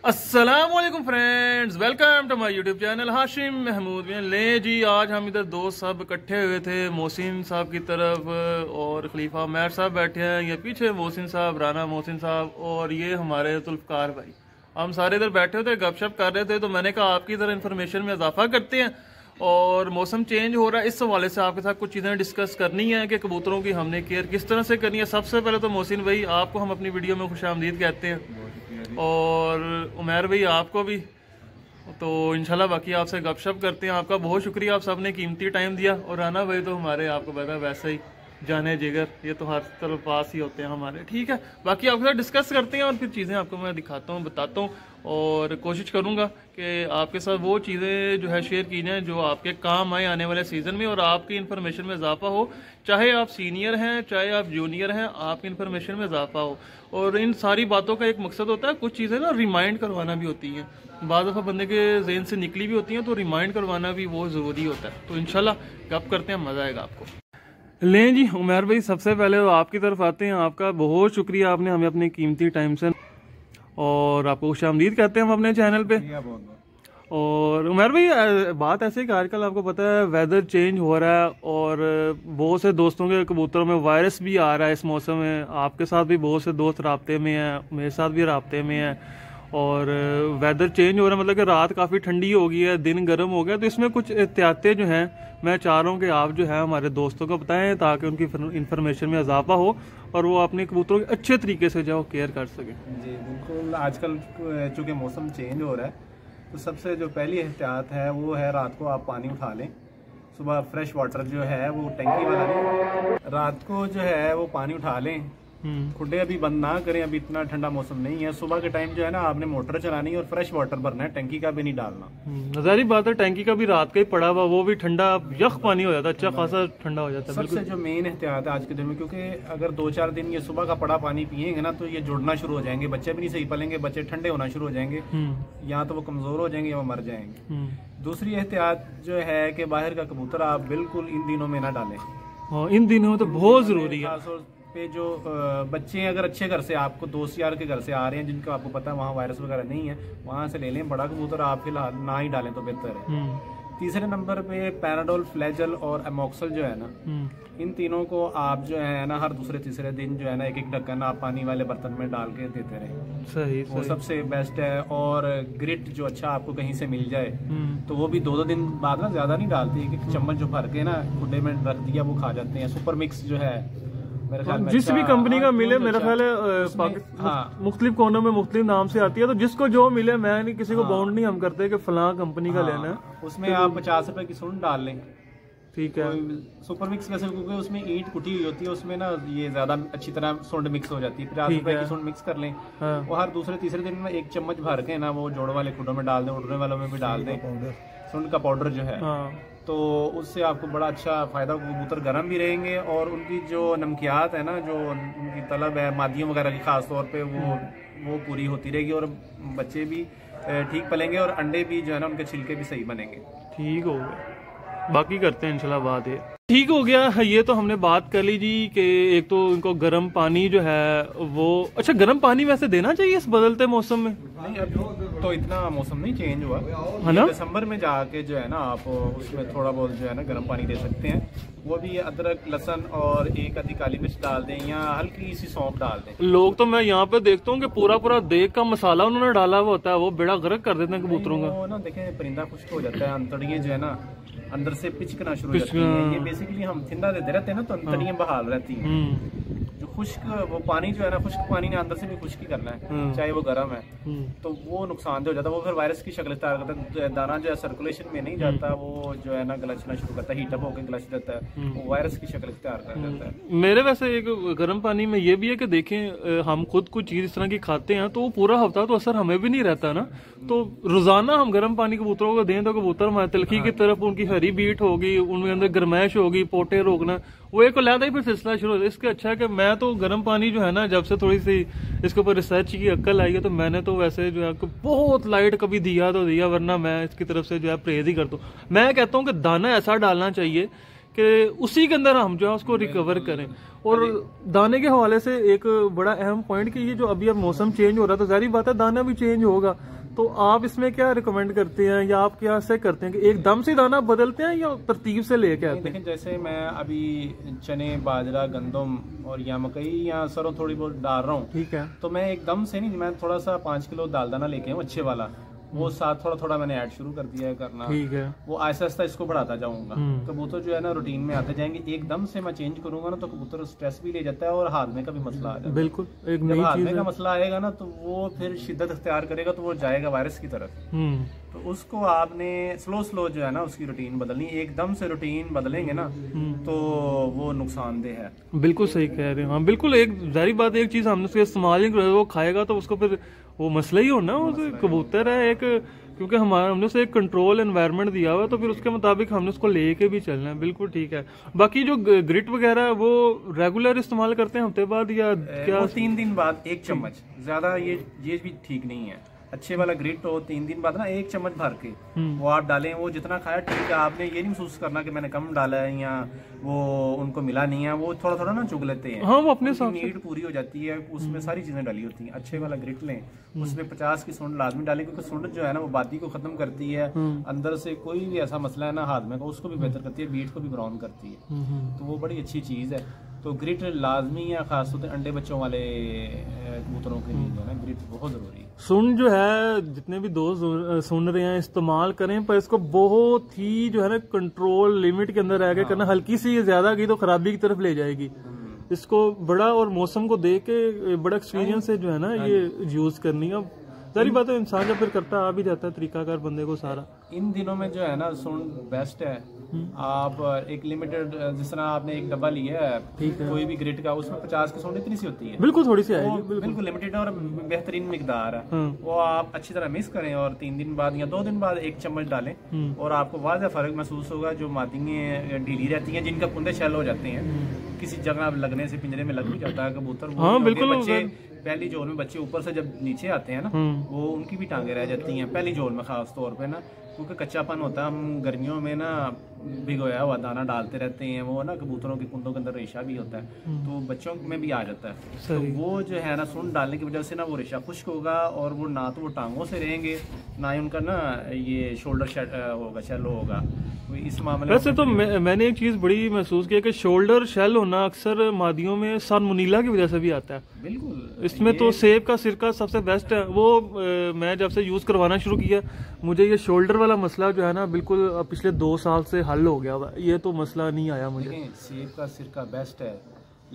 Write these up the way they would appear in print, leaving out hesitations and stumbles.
अस्सलामुअलैकुम friends, welcome to my YouTube channel Hashim Mahmood. ले जी, आज हम इधर दोस्त सब इकट्ठे हुए थे मोहसिन साहब की तरफ, और खलीफा उमैर साहब बैठे हैं, ये पीछे मोहसिन साहब, राना मोहसिन साहब, और ये हमारे जुल्फकार भाई। हम सारे इधर बैठे हुए थे, गपशप कर रहे थे। तो मैंने कहा आपकी इधर इन्फॉर्मेशन में इजाफा करते हैं, और मौसम चेंज हो रहा है, इस हवाले से आपके साथ कुछ चीज़ें डिस्कस करनी है कि कबूतरों की हमने केयर किस तरह से करनी है। सबसे पहले तो मोहसिन भाई, आपको हम अपनी वीडियो में खुशामदीद कहते हैं, और उमैर भाई आपको भी। तो इंशाल्लाह बाकी आपसे गपशप करते हैं। आपका बहुत शुक्रिया, आप सबने कीमती टाइम दिया। और राना भाई तो हमारे, आपको पता है, वैसे ही जाने जिगर, ये तो हर तरफ पास ही होते हैं हमारे। ठीक है, बाकी आपके साथ डिस्कस करते हैं, और फिर चीज़ें आपको मैं दिखाता हूँ, बताता हूँ, और कोशिश करूँगा कि आपके साथ वो चीज़ें जो है शेयर की जाएँ जो आपके काम आए आने वाले सीज़न में, और आपकी इन्फॉर्मेशन में इजाफा हो। चाहे आप सीनियर हैं, चाहे आप जूनियर हैं, आपकी इन्फॉर्मेशन में इजाफा हो। और इन सारी बातों का एक मकसद होता है, कुछ चीज़ें ना रिमाइंड करवाना भी होती हैं, बाद दफ़ा बंदे के जहन से निकली भी होती हैं, तो रिमाइंड करवाना भी बहुत ज़रूरी होता है। तो इंशाल्लाह गप करते हैं, मज़ा आएगा आपको। लें जी उमैर भाई, सबसे पहले तो आपकी तरफ आते हैं। आपका बहुत शुक्रिया, आपने हमें अपने कीमती टाइम से, और आपको खुशामदीद कहते हैं हम अपने चैनल पे। और उमैर भाई, बात ऐसे कि आजकल आपको पता है वेदर चेंज हो रहा है, और बहुत से दोस्तों के कबूतरों में वायरस भी आ रहा है इस मौसम में। आपके साथ भी बहुत से दोस्त राब्ते में हैं, मेरे साथ भी राब्ते में हैं। और वेदर चेंज हो रहा है, मतलब कि रात काफ़ी ठंडी हो गई है, दिन गर्म हो गया। तो इसमें कुछ एहतियातें जो हैं, मैं चाह रहा हूँ कि आप जो है हमारे दोस्तों को बताएं, ताकि उनकी इन्फॉर्मेशन में इजाफा हो, और वो अपने कबूतरों के अच्छे तरीके से जो केयर कर सकें। जी बिल्कुल। आजकल चूँकि मौसम चेंज हो रहा है, तो सबसे जो पहली एहतियात है वो है, रात को आप पानी उठा लें। सुबह फ्रेश वाटर जो है वो टंकी वाला नहीं, रात को जो है वो पानी उठा लें। खुडे अभी बंद ना करें, अभी इतना ठंडा मौसम नहीं है। सुबह के टाइम जो है ना, आपने मोटर चलानी है और फ्रेश वाटर भरना है, टंकी का भी नहीं डालना। नजारी बात है, टंकी का भी रात का ही पड़ा हुआ, वो भी ठंडा यख पानी हो जाता है, अच्छा खासा ठंडा हो जाता है। सबसे जो मेन एहतियात है आज के दिन में, क्योंकि अगर 2-4 दिन ये सुबह का पड़ा पानी पियेंगे ना, तो ये जुड़ना शुरू हो जाएंगे, बच्चे भी नहीं सही पलेंगे, बच्चे ठंडे होना शुरू हो जाएंगे, या तो वो कमजोर हो जाएंगे या वो मर जाएंगे। दूसरी एहतियात जो है कि बाहर का कबूतर आप बिल्कुल इन दिनों में ना डालें। इन दिनों में तो बहुत जरूरी है। पे जो बच्चे अगर अच्छे घर से, आपको दोस्त यार के घर से आ रहे हैं, जिनका आपको पता है वहाँ वायरस वगैरह नहीं है, वहाँ से ले लें। बड़ा कबूतर आप फिलहाल ना ही डालें तो बेहतर है। तीसरे नंबर पे पैराडोल, फ्लैजल और एमोक्सल जो है ना, इन तीनों को आप जो है ना हर दूसरे तीसरे दिन जो है ना 1-1 ढक्कन आप पानी वाले बर्तन में डाल के देते रहें। सही, वो सबसे बेस्ट है। और ग्रिट जो अच्छा आपको कहीं से मिल जाए, तो वो भी 2-2 दिन बाद ना, ज्यादा नहीं डालती, एक चम्मच जो भर के ना खुडे में रख दिया, वो खा जाते हैं। सुपर मिक्स जो है जिस भी कंपनी का मिले, मेरा ख्याल है मुख्तलिफ कोनों में मुख्तलिफ नाम से आती है, तो जिसको जो मिले, मैं नहीं किसी को बाउंड नहीं हम करते कि फलां कंपनी का लेना है। उसमें आप 50 रुपए की सुंड डाल लें, ठीक है। सुपर मिक्स वैसे, क्योंकि उसमें ईंट कुटी हुई होती है, उसमें ना ये ज्यादा अच्छी तरह सुंड मिक्स हो जाती है। 50 रुपए की सुंड मिक्स कर लें, वो हर दूसरे तीसरे दिन में 1 चम्मच भर के ना वो जोड़ वाले खुडों में डाल दें, उड़ने वालों में भी डाल दें, सुंड का पाउडर जो है। तो उससे आपको बड़ा अच्छा फायदा, कबूतर गर्म भी रहेंगे, और उनकी जो नमकियात है ना, जो उनकी तलब है मादियों वगैरह की खास तौर पे, वो पूरी होती रहेगी, और बच्चे भी ठीक पलेंगे, और अंडे भी जो है ना उनके छिलके भी सही बनेंगे। ठीक हो गया, बाकी करते हैं इंशाल्लाह बात है। ठीक हो गया, ये तो हमने बात कर ली जी कि एक तो इनको गर्म पानी जो है वो, अच्छा गर्म पानी वैसे देना चाहिए इस बदलते मौसम में? नहीं, अब तो इतना मौसम नहीं चेंज हुआ है ना। दिसंबर में जाके जो है ना आप उसमें थोड़ा बहुत जो है ना गर्म पानी दे सकते हैं। वो भी अदरक, लहसुन और 1 आधी काली मिर्च डाल दें, या हल्की सी सौंफ डाल दें। लोग तो मैं यहाँ पे देखता हूँ कि पूरा देग का मसाला उन्होंने डाला हुआ होता है, वो बेड़ा गर्क कर देते हैं कबूतरों का। वो ना देखें, परिंदा खुश्क हो जाता है, अंतड़ियाँ जो है ना अंदर से पिचकना शुरू हो जाती हैं। ये बेसिकली हम ठंडा देते रहते हैं ना, तो अंतड़ियाँ बहाल रहती हैं। जो खुश्क वो पानी जो है ना, खुश्क पानी ने अंदर से भी खुश्क ही करना है, चाहे वो गर्म है, तो वो नुकसान हो जाता है। वो फिर वायरस की शक्ल इख्तियार करता है, दाना जो है सर्कुलेशन में नहीं जाता, वो जो है ना गलचना शुरू करता है, हीटअप होकर गलच जाता है, वो वायरस की शक्ल इख्तियार कर जाता है। मेरे वैसे एक गर्म पानी में ये भी है कि देखें, हम खुद कुछ चीज इस तरह की खाते हैं, तो वो पूरा हफ्ता तो असर हमें भी नहीं रहता ना। तो रोजाना हम गर्म पानी कबूतरों को दें, तो कबूतर हमारे तिलकी की तरफ उनकी हरी बीट होगी, उनके अंदर गर्माइश होगी, पोटे रोकना, वो एक लहदा ही फिर सिलसिला शुरू होता है। इसके अच्छा है कि मैं तो गर्म पानी जो है ना, जब से थोड़ी सी इसके ऊपर रिसर्च की अक्ल आई है, तो मैंने तो वैसे जो है बहुत लाइट कभी दिया तो दिया, वरना मैं इसकी तरफ से जो है परहेज ही करता हूँ। मैं कहता हूँ कि दाना ऐसा डालना चाहिए कि उसी के अंदर हम जो है उसको रिकवर करें। और दाने के हवाले से एक बड़ा अहम पॉइंट कि ये जो अभी अब मौसम चेंज हो रहा है, तो जाहिर बात है दाना भी चेंज होगा। तो आप इसमें क्या रिकमेंड करते हैं या आप क्या से करते हैं कि एकदम से दाना बदलते हैं या तरतीब से लेके आते हैं? लेकिन जैसे मैं अभी चने, बाजरा, गंदम और या मकई या सरों थोड़ी बहुत डाल रहा हूँ, ठीक है, तो मैं एकदम से नहीं, मैं थोड़ा सा 5 किलो दाल दाना लेके आऊँ अच्छे वाला, वो साथ थोड़ा थोड़ा मैंने ऐड शुरू कर दिया है करना, ठीक है, वो आहिस्ता आहिस्ता इसको बढ़ाता जाऊंगा। कबूतर जो है ना रूटीन में आते जाएंगे, एकदम से मैं चेंज करूंगा ना तो कबूतर स्ट्रेस भी ले जाता है और हादमे का भी मसला आ जाता है। बिल्कुल, एक जब हादमे का मसला आएगा ना तो वो फिर शिद्दत इख्तियार करेगा, तो वो जाएगा वायरस की तरफ। तो उसको आपने स्लो स्लो जो है ना उसकी रूटीन बदलनी, एकदम से रूटीन बदलेंगे ना तो वो नुकसानदेह है। बिल्कुल सही कह रहे हैं, हाँ बिल्कुल। एक जारी बात, एक चीज हमने उसके इस्तेमाल ही वो खाएगा तो उसको फिर वो मसला ही होना, वो कबूतर है एक, क्योंकि हमने उसे एक कंट्रोल एनवायरनमेंट दिया हुआ है, तो फिर उसके मुताबिक हमने उसको लेके भी चलना है। बिल्कुल ठीक है। बाकी जो ग्रिट वगैरह वो रेगुलर इस्तेमाल करते हैं हफ्ते बाद या क्या? 3 दिन बाद 1 चम्मच, ज्यादा ये भी ठीक नहीं है। अच्छे वाला ग्रिट हो 3 दिन बाद ना 1 चम्मच भर के वो आप डालें, वो जितना खाया ठीक है। आपने ये नहीं महसूस करना कि मैंने कम डाला है या वो उनको मिला नहीं है, वो थोड़ा थोड़ा ना चुग लेते हैं। हाँ, वो अपने साथ नीड पूरी हो जाती है, उसमें सारी चीजें डाली होती हैं। अच्छे वाला ग्रिट लें, उसमें 50 की सूंड लाजमी डालें, क्योंकि सूंड जो है ना वो बादी को खत्म करती है, अंदर से कोई भी ऐसा मसला है ना हाथ में का उसको भी बेहतर करती है, बीट को भी ब्राउन करती है, तो वो बड़ी अच्छी चीज है। तो ग्रिट लाजमी है, खासतौर से अंडे बच्चों वाले कबूतरों के लिए जो है ना ग्रिट बहुत जरूरी है। सुन जो है जितने भी दोस्त सुन रहे हैं इस्तेमाल करें, पर इसको बहुत ही जो है ना कंट्रोल लिमिट के अंदर रह के करना। हल्की सी ज्यादा की तो खराबी की तरफ ले जाएगी। इसको बड़ा और मौसम को देख के बड़ा एक्सपीरियंस से जो है ना ये यूज करनी है। सारी बात है, इंसान जब फिर करता आ भी जाता है तरीकाकार बंदे को सारा। इन दिनों में जो है ना सुन बेस्ट है। आप एक लिमिटेड, जिस तरह आपने एक डब्बा लिया है कोई भी ग्रिट का, उसमें 50 की सूंड इतनी सी होती है, बिल्कुल थोड़ी सी आएगी, बिल्कुल लिमिटेड और बेहतरीन मिकदार है। वो आप अच्छी तरह मिक्स करें और 3 दिन बाद या 2 दिन बाद 1 चम्मच डालें और आपको वाज़ह फर्क महसूस होगा। जो मादियाँ ढीली रहती हैं, जिनका कुंदे शैल हो जाते हैं, किसी जगह लगने से पिंजरे में लग भी जाता है कबूतर, हाँ बिल्कुल। बच्चे पहली जोर में बच्चे ऊपर से जब नीचे आते हैं ना, वो उनकी भी टांगे रह जाती हैं पहली जोर में, खास तौर पे ना, क्योंकि कच्चापन होता है। हम गर्मियों में ना भिगोया हुआ दाना डालते रहते हैं, वो ना कबूतरों के कुंदों के अंदर रेशा भी होता है, तो बच्चों में भी आ जाता है। तो वो जो है ना सुन डालने की वजह से ना वो रेशा खुश्क होगा और वो ना तो वो टांगों से रहेंगे, ना ही उनका ना ये शोल्डर होगा, शेल होगा। इस मामले वैसे तो मैंने एक चीज बड़ी महसूस की है कि शोल्डर शेल होना अक्सर मादियों में सालमोनेला की वजह से भी आता है। बिल्कुल, इसमें तो सेब का सिरका सबसे बेस्ट है। वो मैं जब से यूज करवाना शुरू किया, मुझे ये शोल्डर वाला मसला जो है ना बिल्कुल पिछले 2 साल से हल हो गया। ये तो मसला नहीं आया मुझे। सेब का सिरका बेस्ट है,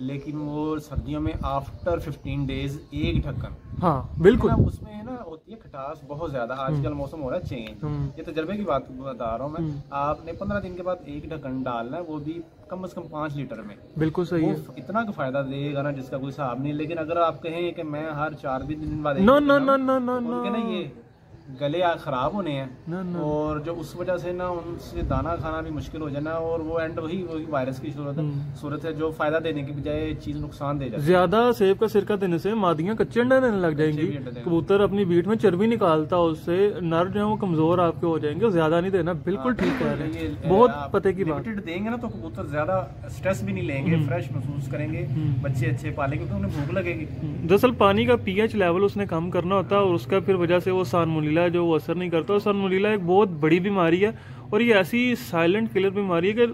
लेकिन वो सर्दियों में आफ्टर 15 डेज 1 ढक्कन, हाँ बिल्कुल, उसमें है ना होती है खटास बहुत ज्यादा। आजकल मौसम हो रहा है चेंज, ये तजर्बे की बात बता रहा हूँ मैं। आपने 15 दिन के बाद 1 ढक्कन डालना है, वो भी कम से कम 5 लीटर में। बिल्कुल सही है, इतना का फायदा देगा ना जिसका कोई हिसाब नहीं। लेकिन अगर आप कहें कि मैं हर 4 दिन बाद ना ये गले खराब होने हैं और जो उस वजह से ना उनसे दाना खाना भी मुश्किल हो जाना, और वो एंड वही वायरस की सूरत है जो फायदा देने की बजाय चीज नुकसान दे जाती है। ज्यादा सेब का सिरका देने से मादियां कच्चे अंडे देने लग जाएंगी, कबूतर अपनी बीट में चर्बी निकालता, उससे नर्व जो है वो कमजोर आपके हो जाएंगे। ज्यादा नहीं देना, बिल्कुल ठीक कह रहे हैं, बहुत पते की बात। देंगे ना तो कबूतर ज्यादा स्ट्रेस भी नहीं लेंगे, फ्रेश महसूस करेंगे, बच्चे अच्छे पालेंगे क्योंकि उन्हें भूख लगेगी। दरअसल पानी का पीएच लेवल उसने कम करना होता है और उसका फिर वजह से वो सालमोनेला जो वो असर नहीं करता। सालमोनेला एक बहुत बड़ी बीमारी है और ये ऐसी साइलेंट किलर बीमारी है कि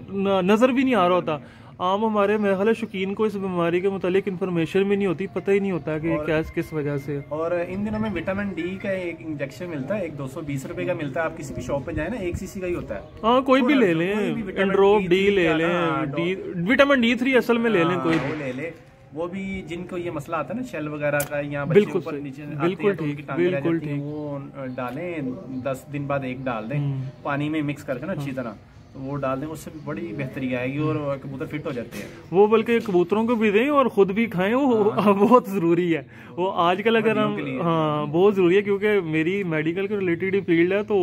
नजर भी नहीं आ रहा होता। आम हमारे मेरे ख्याल शौकीन को इस बीमारी के मुतालिक इन्फॉर्मेशन भी नहीं होती, पता ही नहीं होता कि क्या किस वजह से। और इन दिनों में विटामिन डी का एक इंजेक्शन मिलता है, एक 220 रुपए का मिलता है। आप किसी भी शॉप पे जाए ना 1 सीसी का ही होता है, हाँ कोई भी ले लें, एंड्रोप डी ले लें, विटामिन D3 असल में ले लें, कोई भी ले ले। वो भी जिनको ये मसला आता है ना शेल वगैरह का, या बच्चे ऊपर नीचे बिल्कुल ठीक, बिल्कुल ठीक, वो डालें 10 दिन बाद 1 डाल दें पानी में मिक्स करके ना अच्छी तरह, तो वो डाल दें, उससे बड़ी बेहतरी आएगी और कबूतर फिट हो जाते हैं। वो बल्कि कबूतरों को भी दें और खुद भी खाएं, वो बहुत जरूरी है। वो आजकल अगर हम, हाँ बहुत जरूरी है, क्योंकि मेरी मेडिकल के रिलेटेड ही फील्ड है, तो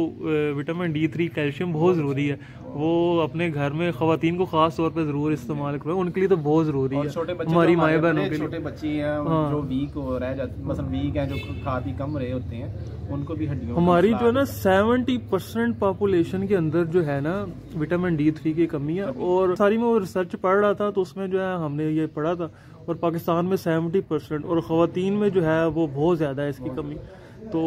विटामिन D3 कैल्शियम बहुत जरूरी है। वो अपने घर में खवातीन को खास तौर पे जरूर इस्तेमाल करें, उनके लिए तो बहुत जरूरी है। छोटे बच्चे, हमारी माए बहनों के लिए, छोटे बच्चे हैं जो वीक हो रह जाते, मतलब वीक हैं, जो खा पी कम रहे होते हैं, उनको भी हड्डियों, हमारी जो है ना 70% पॉपुलेशन के अंदर जो है ना विटामिन D3 की कमी है। और सारी में वो रिसर्च पढ़ रहा था तो उसमें जो है हमने ये पढ़ा था, और पाकिस्तान में 70% और खवातीन में जो है वो बहुत ज्यादा है इसकी कमी। तो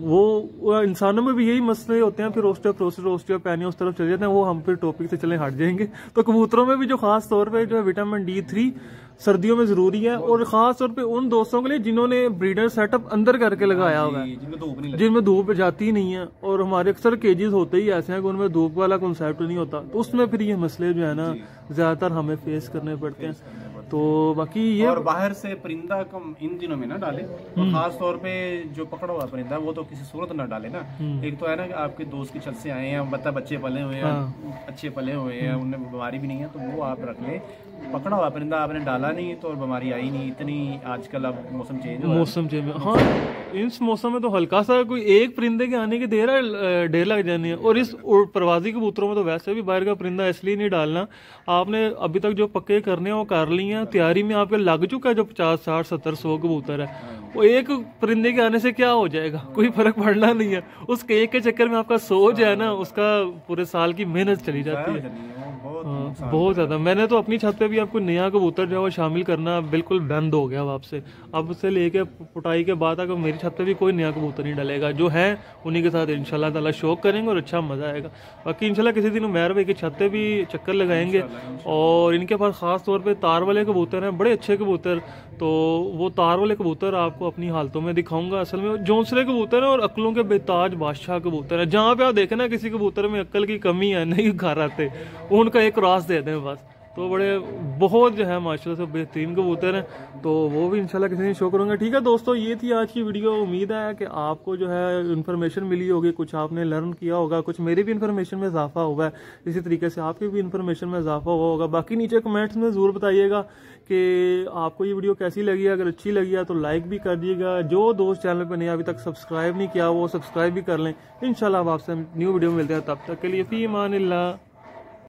वो इंसानों में भी यही मसले होते हैं, फिर ओस्टियोपेनिया उस तरफ चले जाते हैं, वो हम फिर टॉपिक से चले हट जाएंगे। तो कबूतरों में भी जो खास तौर पे जो है विटामिन D3 सर्दियों में जरूरी है, और खास तौर पे उन दोस्तों के लिए जिन्होंने ब्रीडर सेटअप अंदर करके लगाया हुआ है, जिनमें धूप जाती नहीं है। और हमारे अक्सर केजेस होते ही ऐसे हैं कि उनमें धूप वाला कॉन्सेप्ट नहीं होता, तो उसमें फिर ये मसले जो है ना ज्यादातर हमें फेस करने पड़ते हैं। तो बाकी ये और बाहर से परिंदा कम इन दिनों में ना डाले, और खास तौर पे जो पकड़ा हुआ परिंदा वो तो किसी सूरत ना डाले ना। एक तो है ना कि आपके दोस्त की छत से आए हैं, बच्चे पले हुए हैं, अच्छे पले हुए हैं, उनमें बीमारी भी नहीं है, तो वो आप रख लें। पकड़ा हुआ परिंदा आपने डाला नहीं तो बीमारी आई नहीं। इतनी आजकल अब मौसम चेंज हाँ, इस मौसम में तो हल्का सा कोई एक परिंदे के आने के देर लग जानी है। और इस प्रवासी कबूतरों में तो वैसे भी बाहर का परिंदा इसलिए नहीं डालना, आपने अभी तक जो पक्के करने हैं वो कर लिए हैं, तैयारी में आपके लग चुका है जो 50, 60, 70, 100 कबूतर है, वो एक परिंदे के आने से क्या हो जाएगा, कोई फर्क पड़ना नहीं है। उसके एक के चक्कर में आपका सोच है ना, उसका पूरे साल की मेहनत चली जाती है। बहुत ज्यादा। मैंने तो अपनी छत पे भी आपको नया कबूतर जो है वो शामिल करना बिल्कुल बंद हो गया अब से। अब से लेके पुटाई के बाद तक मेरी छत पे भी कोई नया कबूतर नहीं डलेगा, जो है उन्हीं के साथ इंशाल्लाह ताला शौक करेंगे और अच्छा मजा आएगा। बाकी इंशाल्लाह किसी दिन उमैर भाई की छत पे भी चक्कर लगाएंगे। और इनके पास खास तौर पे तार वाले कबूतर हैं, बड़े अच्छे कबूतर, तो वो तार वाले कबूतर आपको अपनी हालतों में दिखाऊंगा। असल में जौंसले कबूतर है और अक्लों के बेताज बादशाह कबूतर है। जहाँ पे आप देखें ना किसी कबूतर में अक्ल की कमी है, नहीं घर आते, उनका एक क्रॉस दे दें बस, तो बड़े बहुत जो है माशाल्लाह से बेहतरीन कबूतर हैं। तो वो भी इंशाल्लाह किसी दिन शो करूंगा। ठीक है दोस्तों, ये थी आज की वीडियो। उम्मीद है कि आपको जो है इन्फॉर्मेशन मिली होगी, कुछ आपने लर्न किया होगा, कुछ मेरी भी इन्फॉर्मेशन में इजाफा हुआ है, इसी तरीके से आपकी भी इन्फॉर्मेशन में इजाफा हुआ होगा। बाकी नीचे कमेंट्स में ज़रूर बताइएगा कि आपको ये वीडियो कैसी लगी। अगर अच्छी लगी है तो लाइक भी कर दीजिएगा। जो दोस्त चैनल पर नहीं अभी तक सब्सक्राइब नहीं किया वो सब्सक्राइब भी कर लें। इंशाल्लाह आपसे न्यू वीडियो मिलते हैं, तब तक के लिए फी अमानिल्लाह।